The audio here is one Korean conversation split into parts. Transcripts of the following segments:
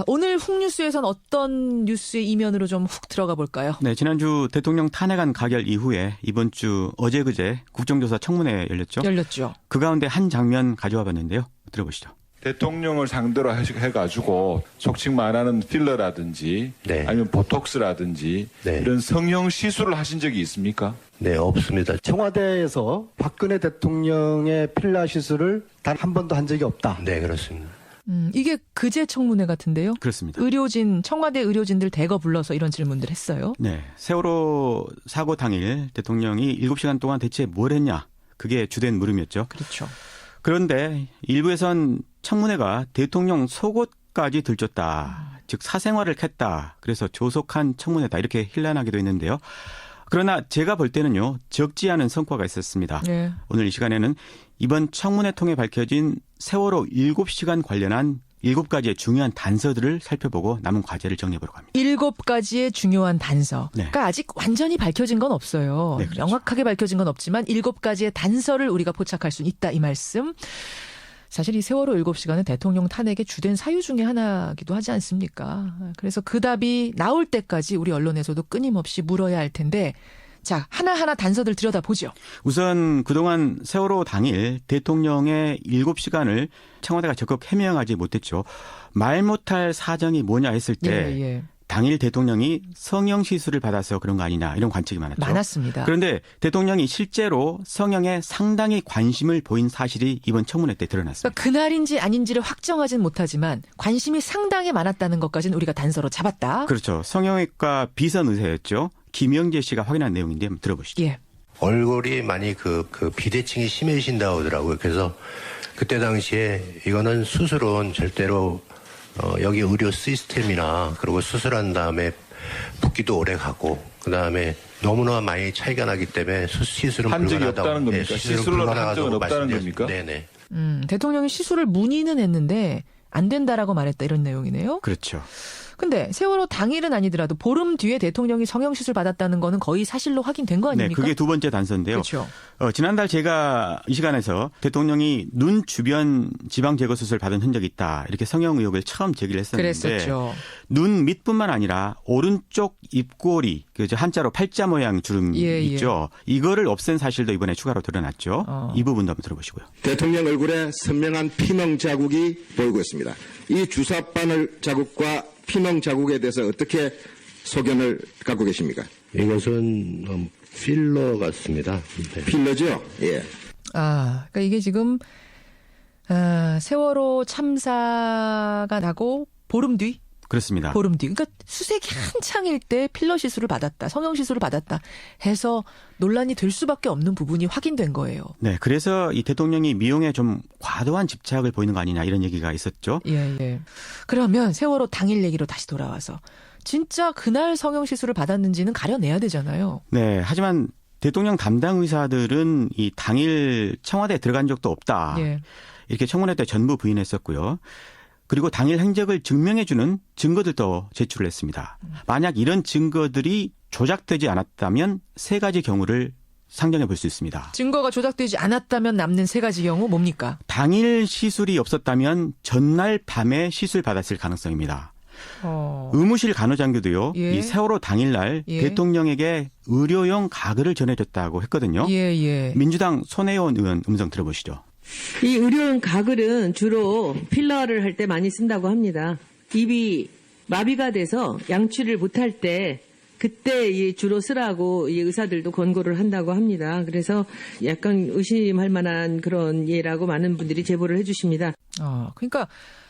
오늘 훅뉴스에선 어떤 뉴스의 이면으로 좀 훅 들어가 볼까요? 네, 지난주 대통령 탄핵안 가결 이후에 이번 주 어제 그제 국정조사 청문회 열렸죠. 그 가운데 한 장면 가져와 봤는데요. 들어보시죠. 대통령을 상대로 해가지고 속칭 말하는 필러라든지 네. 아니면 보톡스라든지 네. 이런 성형 시술을 하신 적이 있습니까? 네, 없습니다. 청와대에서 박근혜 대통령의 필라 시술을 단 한 번도 한 적이 없다. 네, 그렇습니다. 이게 그제 청문회 같은데요? 그렇습니다. 청와대 의료진들 대거 불러서 이런 질문들 했어요. 네, 세월호 사고 당일 대통령이 7시간 동안 대체 뭘 했냐. 그게 주된 물음이었죠. 그렇죠. 그런데 일부에선 청문회가 대통령 속옷까지 들켰다. 즉 사생활을 캤다. 그래서 조속한 청문회다. 이렇게 힐난하기도 했는데요. 그러나 제가 볼 때는요. 적지 않은 성과가 있었습니다. 네. 오늘 이 시간에는 이번 청문회 통해 밝혀진 세월호 7시간 관련한 7가지의 중요한 단서들을 살펴보고 남은 과제를 정리해보려고 합니다. 7가지의 중요한 단서. 네. 그러니까 아직 완전히 밝혀진 건 없어요. 네, 그렇죠. 명확하게 밝혀진 건 없지만 7가지의 단서를 우리가 포착할 수 있다 이 말씀. 사실 이 세월호 7시간은 대통령 탄핵의 주된 사유 중에 하나기도 하지 않습니까? 그래서 그 답이 나올 때까지 우리 언론에서도 끊임없이 물어야 할 텐데 자, 하나하나 단서들 들여다보죠. 우선 그동안 세월호 당일 대통령의 7시간을 청와대가 적극 해명하지 못했죠. 말 못할 사정이 뭐냐 했을 때 당일 대통령이 성형시술을 받아서 그런 거 아니냐 이런 관측이 많았습니다. 그런데 대통령이 실제로 성형에 상당히 관심을 보인 사실이 이번 청문회 때 드러났습니다. 그러니까 그날인지 아닌지를 확정하진 못하지만 관심이 상당히 많았다는 것까지는 우리가 단서로 잡았다. 그렇죠. 성형외과 비선의사였죠. 김영재 씨가 확인한 내용인데 한번 들어보시죠. 예. 얼굴이 많이 그 비대칭이 심해진다고 하더라고요. 그래서 그때 당시에 이거는 수술은 절대로 여기 의료 시스템이나 그리고 수술한 다음에 붓기도 오래 가고 그다음에 너무나 많이 차이가 나기 때문에 시술은 한 적이 불가능하다고. 없다는 겁니까? 네, 시술을 한 적은 없다는 겁니까? 네네. 대통령이 시술을 문의는 했는데 안 된다라고 말했다 이런 내용이네요. 그렇죠. 근데 세월호 당일은 아니더라도 보름 뒤에 대통령이 성형시술 받았다는 거는 거의 사실로 확인된 거 아닙니까? 네, 그게 두 번째 단서인데요. 그렇죠. 지난달 제가 이 시간에서 대통령이 눈 주변 지방 제거 수술 받은 흔적이 있다. 이렇게 성형 의혹을 처음 제기를 했었는데 그랬었죠. 눈 밑뿐만 아니라 오른쪽 입꼬리, 한자로 팔자 모양 주름 있죠. 이거를 없앤 사실도 이번에 추가로 드러났죠. 이 부분도 한번 들어보시고요. 대통령 얼굴에 선명한 피멍 자국이 보이고 있습니다. 이 주사바늘 자국과 피멍 자국에 대해서 어떻게 소견을 갖고 계십니까? 이것은 필러 같습니다. 네. 필러죠? 예. 그러니까 이게 지금 세월호 참사가 나고 보름 뒤? 그렇습니다. 보름 뒤. 그러니까 수색이 한창일 때 필러 시술을 받았다. 성형 시술을 받았다 해서 논란이 될 수밖에 없는 부분이 확인된 거예요. 네, 그래서 이 대통령이 미용에 좀 과도한 집착을 보이는 거 아니냐 이런 얘기가 있었죠. 예. 그러면 세월호 당일 얘기로 다시 돌아와서 진짜 그날 성형 시술을 받았는지는 가려내야 되잖아요. 네, 하지만 대통령 담당 의사들은 이 당일 청와대에 들어간 적도 없다. 이렇게 청문회 때 전부 부인했었고요. 그리고 당일 행적을 증명해주는 증거들도 제출을 했습니다. 만약 이런 증거들이 조작되지 않았다면 세 가지 경우를 상정해 볼 수 있습니다. 증거가 조작되지 않았다면 남는 세 가지 경우 뭡니까? 당일 시술이 없었다면 전날 밤에 시술 받았을 가능성입니다. 의무실 간호장교도요. 이 세월호 당일날 대통령에게 의료용 가글을 전해줬다고 했거든요. 민주당 손혜원 의원 음성 들어보시죠. 이 의료용 가글은 주로 필러를 할 때 많이 쓴다고 합니다. 입이 마비가 돼서 양치를 못할 때 그때 주로 쓰라고 이 의사들도 권고를 한다고 합니다. 그래서 약간 의심할 만한 그런 예라고 많은 분들이 제보를 해주십니다. 그러니까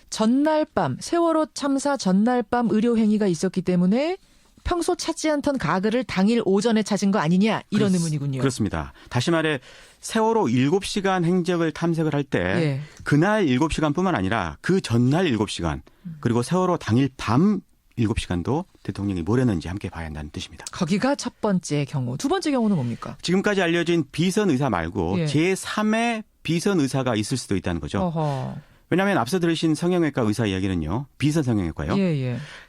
전날 밤 세월호 참사 전날 밤 의료 행위가 있었기 때문에 평소 찾지 않던 가글을 당일 오전에 찾은 거 아니냐 이런 의문이군요. 그렇습니다. 다시 말해 세월호 7시간 행적을 탐색을 할 때 그날 7시간뿐만 아니라 그 전날 7시간 그리고 세월호 당일 밤 7시간도 대통령이 뭘 했는지 함께 봐야 한다는 뜻입니다. 거기가 첫 번째 경우. 두 번째 경우는 뭡니까? 지금까지 알려진 비선 의사 말고 제3의 비선 의사가 있을 수도 있다는 거죠. 왜냐하면 앞서 들으신 성형외과 의사 이야기는요. 비선 성형외과요.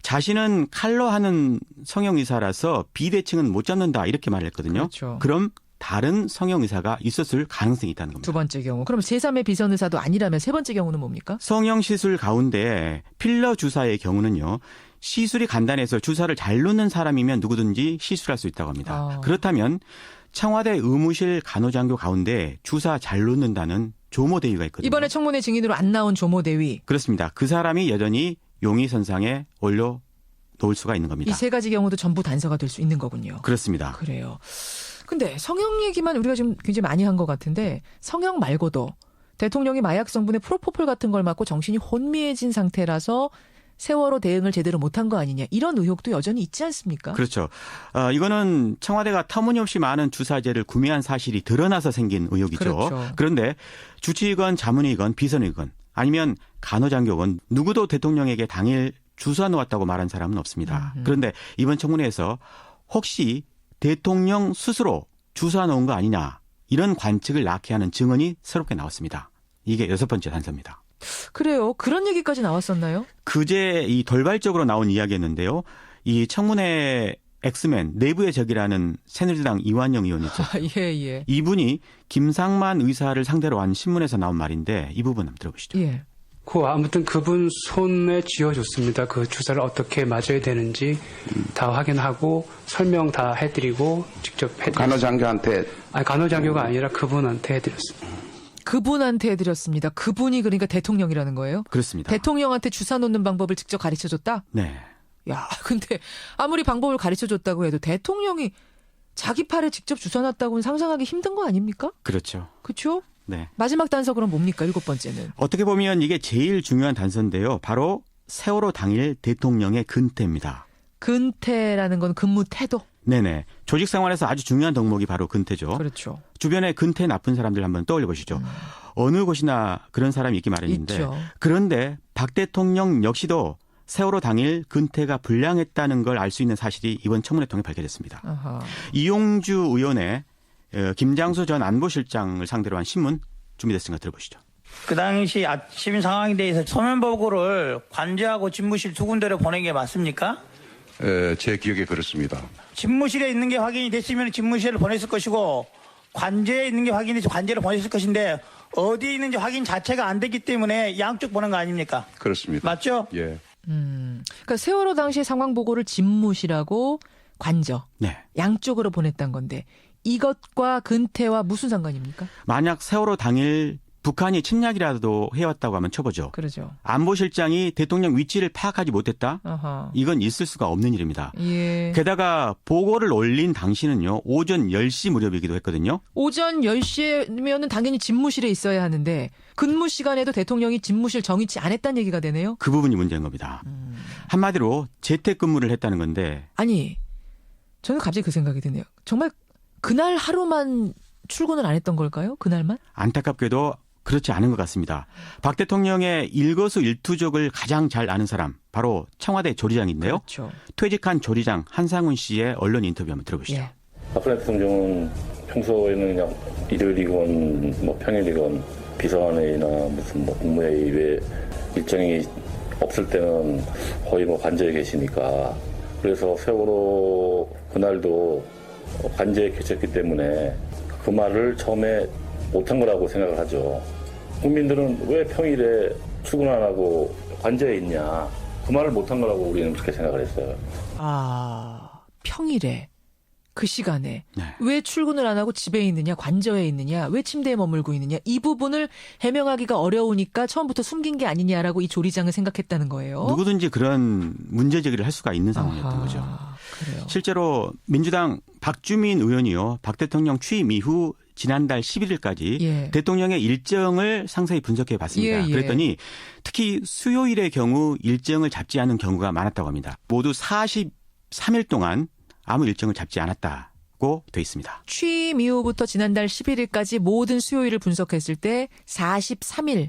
자신은 칼로 하는 성형의사라서 비대칭은 못 잡는다 이렇게 말했거든요. 그렇죠. 그럼 다른 성형 의사가 있었을 가능성이 있다는 겁니다. 두 번째 경우. 그럼 제3의 비선 의사도 아니라면 세 번째 경우는 뭡니까? 성형 시술 가운데 필러 주사의 경우는요. 시술이 간단해서 주사를 잘 놓는 사람이면 누구든지 시술할 수 있다고 합니다. 그렇다면 청와대 의무실 간호장교 가운데 주사 잘 놓는다는 조모 대위가 있거든요. 이번에 청문회 증인으로 안 나온 조모 대위. 그렇습니다. 그 사람이 여전히 용의선상에 올려놓을 수가 있는 겁니다. 이 세 가지 경우도 전부 단서가 될 수 있는 거군요. 그렇습니다. 그래요. 근데 성형 얘기만 우리가 지금 굉장히 많이 한 것 같은데 성형 말고도 대통령이 마약 성분의 프로포폴 같은 걸 맞고 정신이 혼미해진 상태라서 세월호 대응을 제대로 못한 거 아니냐 이런 의혹도 여전히 있지 않습니까? 그렇죠. 이거는 청와대가 터무니없이 많은 주사제를 구매한 사실이 드러나서 생긴 의혹이죠. 그렇죠. 그런데 주치의건 자문의건 비선의건 아니면 간호장교건 누구도 대통령에게 당일 주사 놓았다고 말한 사람은 없습니다. 그런데 이번 청문회에서 혹시 대통령 스스로 주사 놓은 거 아니냐 이런 관측을 낳게 하는 증언이 새롭게 나왔습니다. 이게 6번째 단서입니다. 그래요. 그런 얘기까지 나왔었나요? 그제 이 돌발적으로 나온 이야기였는데요. 이 청문회 엑스맨 내부의 적이라는 새누리당 이완영 의원 있죠. 예. 이분이 김상만 의사를 상대로 한 신문에서 나온 말인데 이 부분 한번 들어보시죠. 예. 아무튼 그분 손에 쥐어줬습니다. 그 주사를 어떻게 맞아야 되는지 다 확인하고 설명 다 해드리고 직접 해드렸습니다. 간호장교한테 아니, 간호장교가 아니라 그분한테 해드렸습니다. 그분한테 해드렸습니다. 그분이 그러니까 대통령이라는 거예요? 그렇습니다. 대통령한테 주사 놓는 방법을 직접 가르쳐줬다? 네. 야, 근데 아무리 방법을 가르쳐줬다고 해도 대통령이 자기 팔에 직접 주사 놨다고는 상상하기 힘든 거 아닙니까? 그렇죠. 그렇죠? 네. 마지막 단서 그럼 뭡니까? 7번째는. 어떻게 보면 이게 제일 중요한 단서인데요. 바로 세월호 당일 대통령의 근태입니다. 근태라는 건 근무 태도. 네네. 조직 생활에서 아주 중요한 덕목이 바로 근태죠. 그렇죠. 주변에 근태 나쁜 사람들 한번 떠올려 보시죠. 어느 곳이나 그런 사람이 있기 마련인데. 있죠. 그런데 박 대통령 역시도 세월호 당일 근태가 불량했다는 걸 알 수 있는 사실이 이번 청문회 통해 밝혀졌습니다. 아하. 이용주 의원의 김장수 전 안보실장을 상대로 한 신문 준비됐으니까 들어보시죠. 그 당시 아침 상황에 대해서 서면 보고를 관제하고 집무실 두 군데로 보낸 게 맞습니까? 제 기억에 그렇습니다. 집무실에 있는 게 확인이 됐으면 집무실을 보냈을 것이고 관제에 있는 게 확인이 돼서 관제를 보냈을 것인데 어디에 있는지 확인 자체가 안 됐기 때문에 양쪽 보낸 거 아닙니까? 그렇습니다. 맞죠? 예. 그러니까 세월호 당시 상황 보고를 집무실하고 관저 네. 양쪽으로 보냈다는 건데 이것과 근태와 무슨 상관입니까? 만약 세월호 당일 북한이 침략이라도 해왔다고 하면 쳐보죠. 그러죠. 안보실장이 대통령 위치를 파악하지 못했다? 아하. 이건 있을 수가 없는 일입니다. 예. 게다가 보고를 올린 당시는요. 오전 10시 무렵이기도 했거든요. 오전 10시면은 당연히 집무실에 있어야 하는데 근무 시간에도 대통령이 집무실 정위치 안 했다는 얘기가 되네요. 그 부분이 문제인 겁니다. 한마디로 재택근무를 했다는 건데. 아니 저는 갑자기 그 생각이 드네요. 정말 그날 하루만 출근을 안 했던 걸까요? 그날만? 안타깝게도 그렇지 않은 것 같습니다. 박 대통령의 일거수일투족을 가장 잘 아는 사람 바로 청와대 조리장인데요. 그렇죠. 퇴직한 조리장 한상훈 씨의 언론 인터뷰 한번 들어보시죠. 예. 박근혜 대통령은 평소에는 그냥 일요일이건 뭐 평일이건 비서관회의나 무슨 뭐 국무회의 외 일정이 없을 때는 거의 뭐 관저에 계시니까 그래서 세월호 그날도 관저에 계셨기 때문에 그 말을 처음에 못한 거라고 생각을 하죠. 국민들은 왜 평일에 출근 안 하고 관저에 있냐. 그 말을 못한 거라고 우리는 그렇게 생각을 했어요. 아, 평일에 그 시간에 네. 왜 출근을 안 하고 집에 있느냐, 관저에 있느냐, 왜 침대에 머물고 있느냐 이 부분을 해명하기가 어려우니까 처음부터 숨긴 게 아니냐라고 이 조리장을 생각했다는 거예요. 누구든지 그런 문제 제기를 할 수가 있는 상황이었던 거죠. 그래요. 실제로 민주당 박주민 의원이요. 박 대통령 취임 이후 지난달 11일까지 예. 대통령의 일정을 상세히 분석해 봤습니다. 예. 그랬더니 특히 수요일의 경우 일정을 잡지 않은 경우가 많았다고 합니다. 모두 43일 동안 아무 일정을 잡지 않았다고 돼 있습니다. 취임 이후부터 지난달 11일까지 모든 수요일을 분석했을 때 43일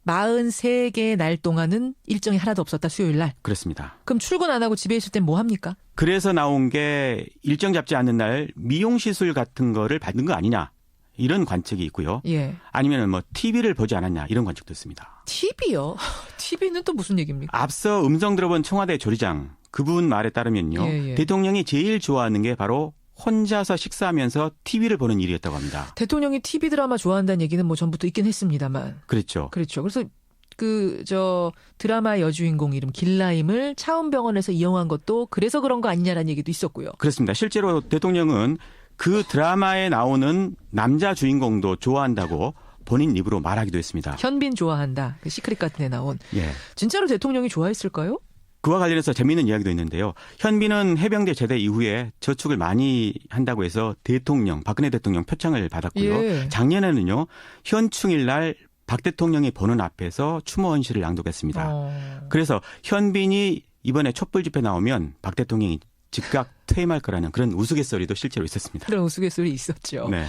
43개의 날 동안은 일정이 하나도 없었다. 수요일 날. 그렇습니다. 그럼 출근 안 하고 집에 있을 땐 뭐 합니까? 그래서 나온 게 일정 잡지 않는 날 미용시술 같은 거를 받는 거 아니냐. 이런 관측이 있고요. 예. 아니면 뭐 TV를 보지 않았냐. 이런 관측도 있습니다. TV요? TV는 또 무슨 얘기입니까? 앞서 음성 들어본 청와대 조리장 그분 말에 따르면요. 예. 대통령이 제일 좋아하는 게 바로 혼자서 식사하면서 TV를 보는 일이었다고 합니다. 대통령이 TV 드라마 좋아한다는 얘기는 뭐 전부터 있긴 했습니다만. 그렇죠. 그렇죠. 그래서 드라마의 여주인공 이름 길라임을 차은병원에서 이용한 것도 그래서 그런 거 아니냐라는 얘기도 있었고요. 그렇습니다. 실제로 대통령은 그 드라마에 나오는 남자 주인공도 좋아한다고 본인 입으로 말하기도 했습니다. 현빈 좋아한다. 그 시크릿 같은 데 나온. 예. 진짜로 대통령이 좋아했을까요? 그와 관련해서 재미있는 이야기도 있는데요. 현빈은 해병대 제대 이후에 저축을 많이 한다고 해서 박근혜 대통령 표창을 받았고요. 예. 작년에는요. 현충일 날 박 대통령이 보는 앞에서 추모 헌시를 낭독했습니다. 그래서 현빈이 이번에 촛불 집회 나오면 박 대통령이 즉각 퇴임할 거라는 그런 우스갯소리도 실제로 있었습니다. 그런 우스갯소리 있었죠. 네.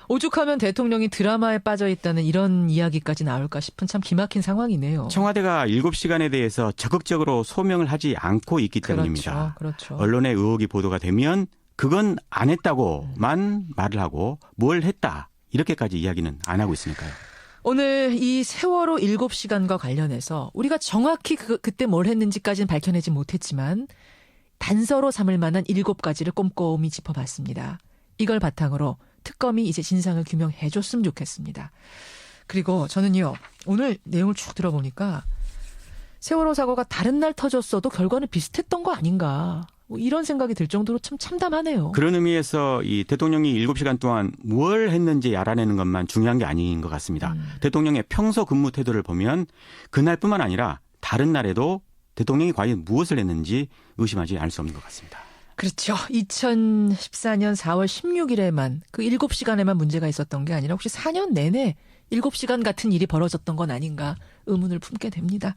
오죽하면 대통령이 드라마에 빠져 있다는 이런 이야기까지 나올까 싶은 참 기막힌 상황이네요. 청와대가 7시간에 대해서 적극적으로 소명을 하지 않고 있기 때문입니다. 그렇죠. 언론의 의혹이 보도가 되면 그건 안 했다고만 말을 하고 뭘 했다 이렇게까지 이야기는 안 하고 있으니까요. 오늘 이 세월호 7시간과 관련해서 우리가 정확히 그때 뭘 했는지까지는 밝혀내지 못했지만 단서로 삼을 만한 7가지를 꼼꼼히 짚어봤습니다. 이걸 바탕으로 특검이 이제 진상을 규명해 줬으면 좋겠습니다. 그리고 저는요. 오늘 내용을 쭉 들어보니까 세월호 사고가 다른 날 터졌어도 결과는 비슷했던 거 아닌가. 뭐 이런 생각이 들 정도로 참 참담하네요. 그런 의미에서 이 대통령이 7시간 동안 뭘 했는지 알아내는 것만 중요한 게 아닌 것 같습니다. 대통령의 평소 근무 태도를 보면 그날뿐만 아니라 다른 날에도 대통령이 과연 무엇을 했는지 의심하지 않을 수 없는 것 같습니다. 그렇죠. 2014년 4월 16일에만 그 7시간에만 문제가 있었던 게 아니라 혹시 4년 내내 7시간 같은 일이 벌어졌던 건 아닌가 의문을 품게 됩니다.